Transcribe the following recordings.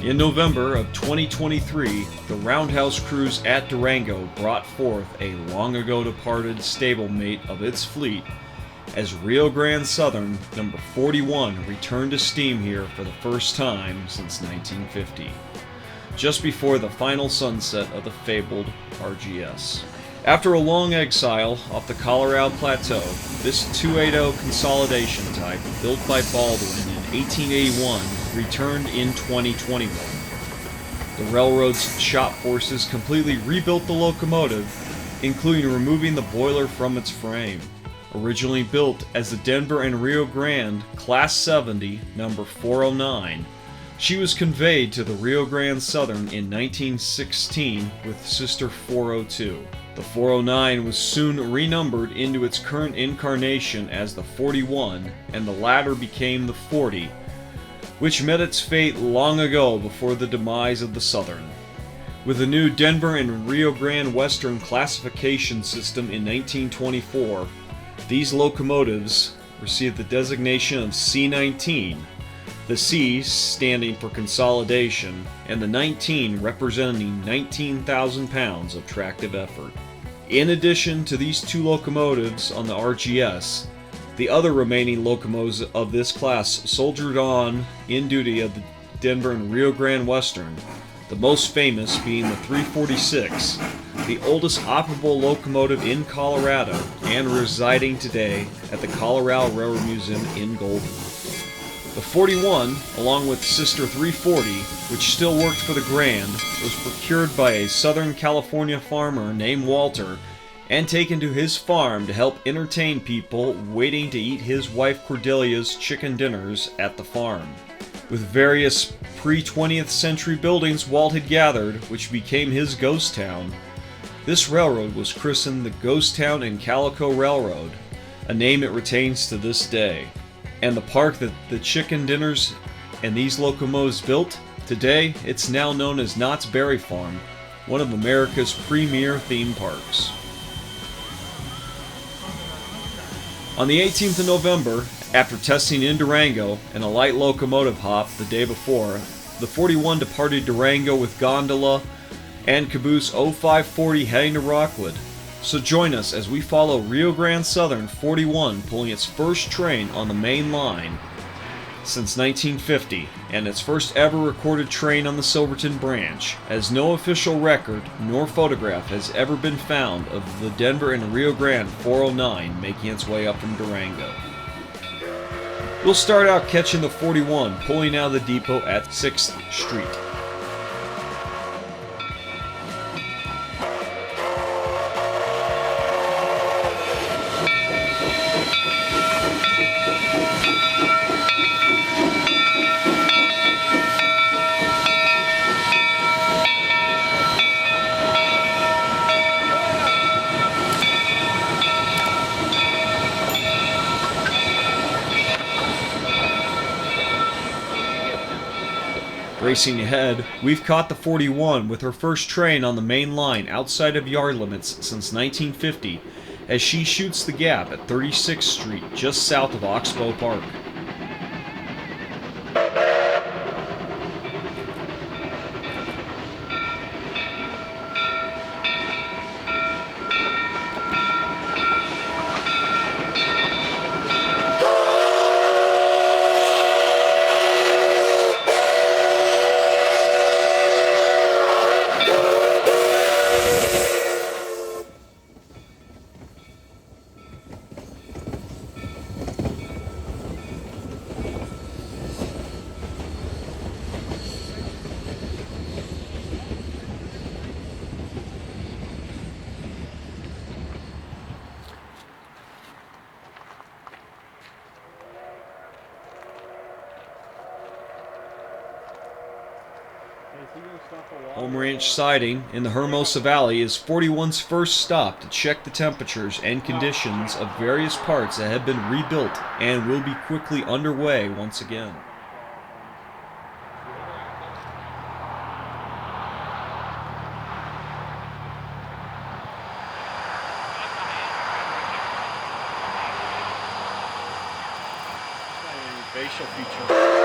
In November of 2023, the Roundhouse crews at Durango brought forth a long ago departed stablemate of its fleet as Rio Grande Southern number 41 returned to steam here for the first time since 1950, just before the final sunset of the fabled RGS. After a long exile off the Colorado Plateau, this 280 Consolidation type, built by Baldwin in 1881, returned in 2021. The railroad's shop forces completely rebuilt the locomotive, including removing the boiler from its frame. Originally built as the Denver and Rio Grande Class 70, number 409, she was conveyed to the Rio Grande Southern in 1916 with sister 402. The 409 was soon renumbered into its current incarnation as the 41, and the latter became the 40, which met its fate long ago before the demise of the Southern. With the new Denver and Rio Grande Western classification system in 1924, these locomotives received the designation of C-19, the C standing for consolidation, and the 19 representing 19,000 pounds of tractive effort. In addition to these two locomotives on the RGS, the other remaining locomotives of this class soldiered on in duty of the Denver and Rio Grande Western, the most famous being the 346, the oldest operable locomotive in Colorado and residing today at the Colorado Railroad Museum in Golden. The 41, along with sister 340, which still worked for the Grand, was procured by a Southern California farmer named Walter and taken to his farm to help entertain people waiting to eat his wife Cordelia's chicken dinners at the farm. With various pre-20th century buildings Walt had gathered, which became his ghost town, this railroad was christened the Ghost Town and Calico Railroad, a name it retains to this day. And the park that the chicken dinners and these locomotives built, today it's now known as Knott's Berry Farm, one of America's premier theme parks. On the 18th of November, after testing in Durango and a light locomotive hop the day before, the 41 departed Durango with gondola and caboose 0540 heading to Rockwood. So join us as we follow Rio Grande Southern 41 pulling its first train on the main line since 1950, and its first ever recorded train on the Silverton branch, as no official record nor photograph has ever been found of the Denver and Rio Grande 409 making its way up from Durango. We'll start out catching the 41 pulling out of the depot at 6th Street. Racing ahead, we've caught the 41 with her first train on the main line outside of yard limits since 1950 as she shoots the gap at 36th Street just south of Oxbow Park. Home Ranch Siding in the Hermosa Valley is 41's first stop to check the temperatures and conditions of various parts that have been rebuilt and will be quickly underway once again. Facial feature.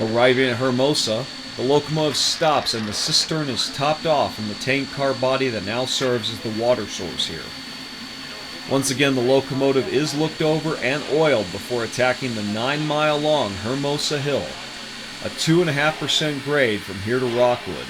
Arriving at Hermosa, the locomotive stops and the cistern is topped off from the tank car body that now serves as the water source here. Once again, the locomotive is looked over and oiled before attacking the 9-mile-long Hermosa Hill, a 2.5% grade from here to Rockwood.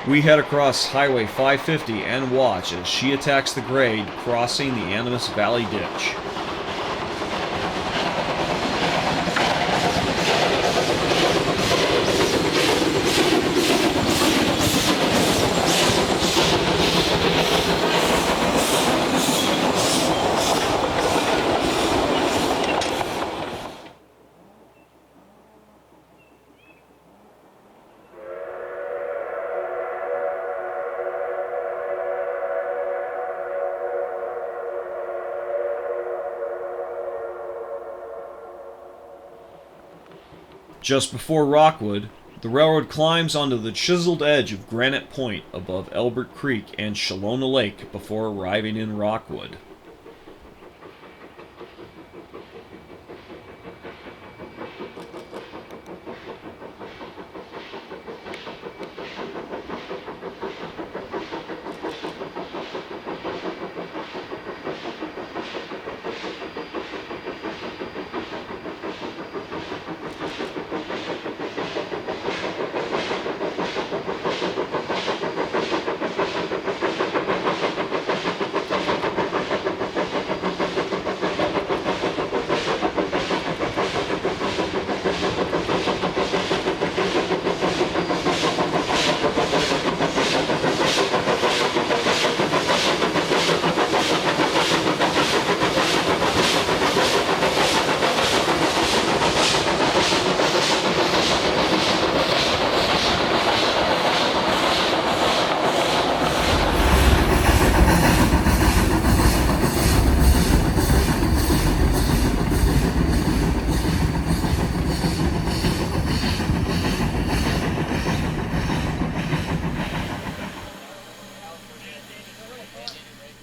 We head across Highway 550 and watch as she attacks the grade, crossing the Animas Valley Ditch. Just before Rockwood, the railroad climbs onto the chiseled edge of Granite Point above Elbert Creek and Shalona Lake before arriving in Rockwood.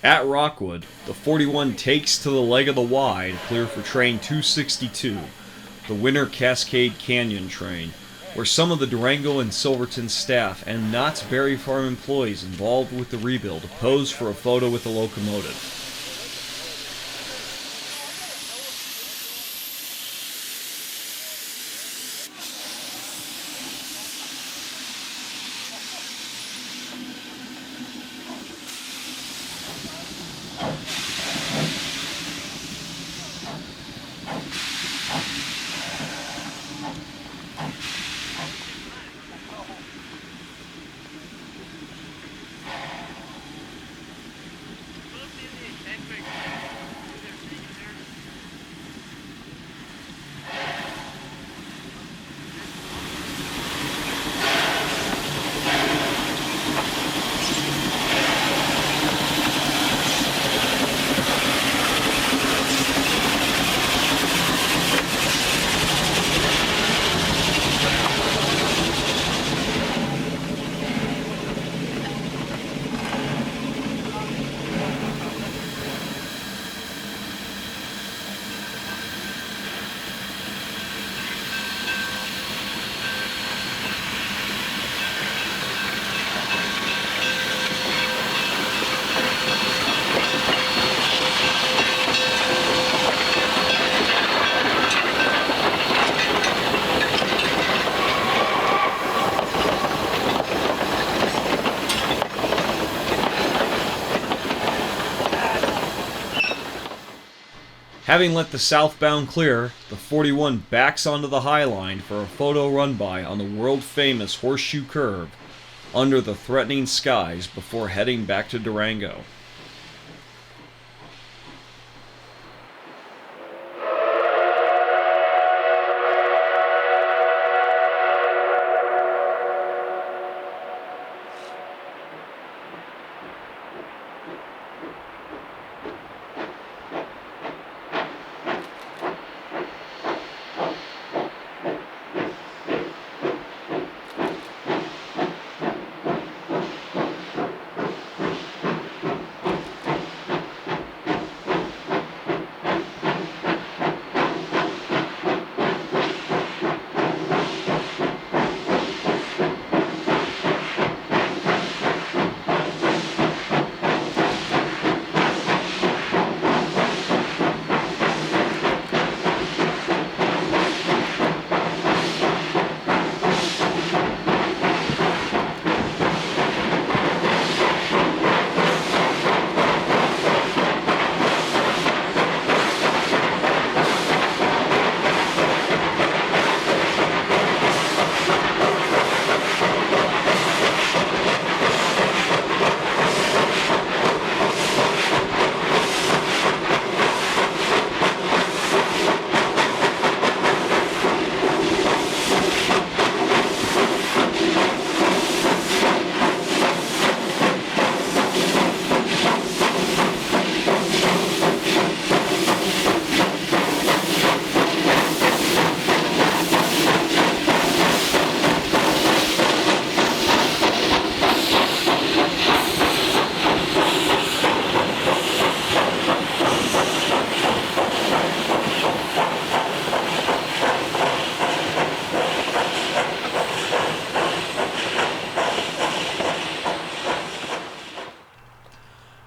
At Rockwood, the 41 takes to the leg of the Wide, clear for train 262, the Winter Cascade Canyon train, where some of the Durango and Silverton staff and Knott's Berry Farm employees involved with the rebuild pose for a photo with the locomotive. Having let the southbound clear, the 41 backs onto the High Line for a photo run-by on the world-famous Horseshoe Curve under the threatening skies before heading back to Durango.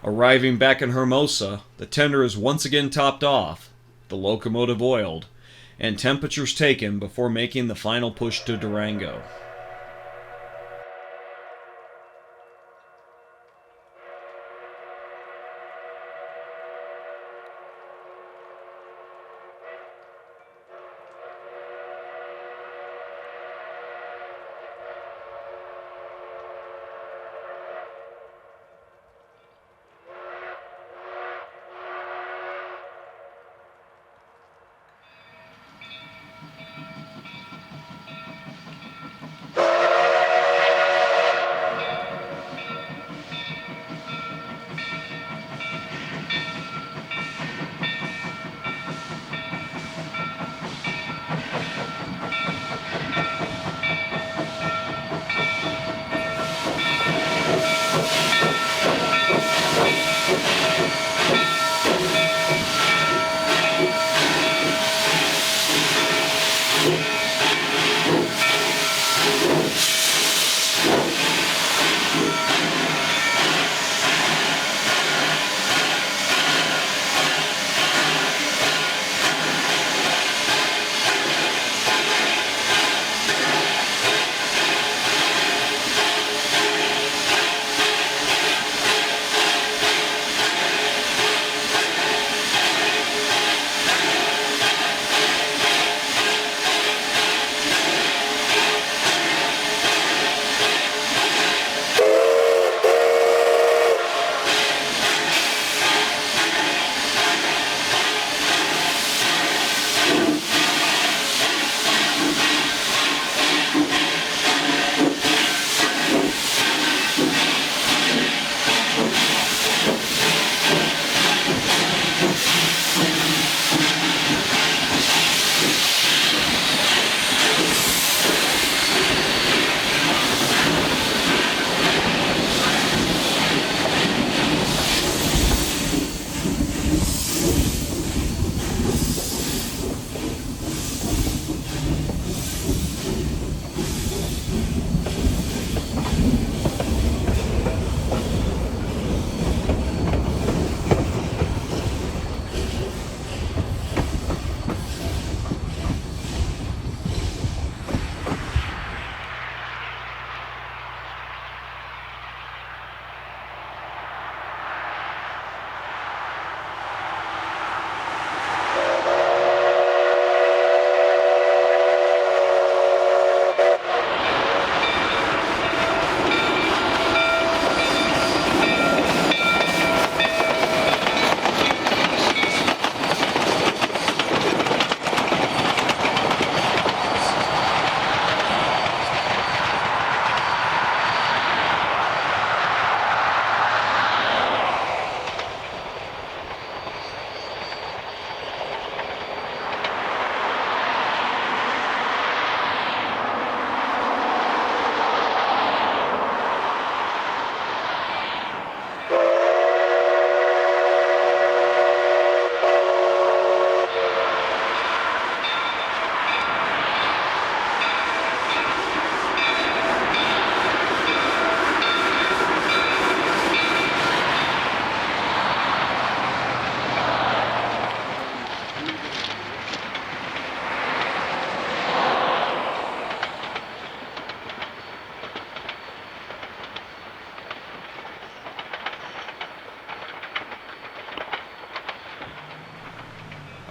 Arriving back in Hermosa, the tender is once again topped off, the locomotive oiled, and temperatures taken before making the final push to Durango.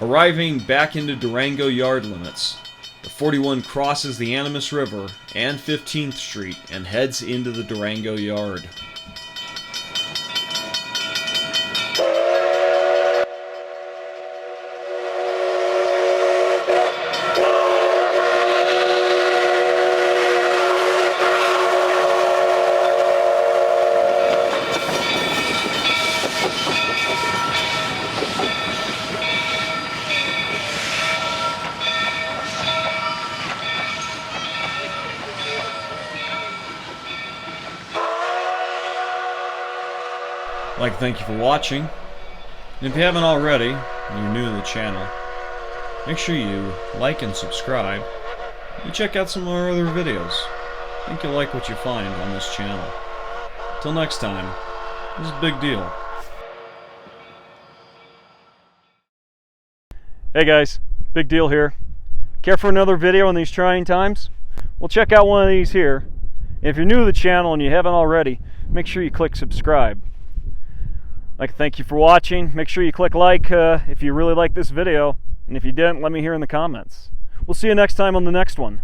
Arriving back into Durango yard limits, the 41 crosses the Animas River and 15th Street and heads into the Durango yard. I'd like to thank you for watching, and if you haven't already, and you're new to the channel, make sure you like and subscribe, and check out some of our other videos. I think you'll like what you find on this channel. Till next time, this is Big Diehl. Hey guys, Big Diehl here. Care for another video in these trying times? Well, check out one of these here. And if you're new to the channel and you haven't already, make sure you click subscribe. I'd like to thank you for watching. Make sure you click like if you really like this video. And if you didn't, let me hear in the comments. We'll see you next time on the next one.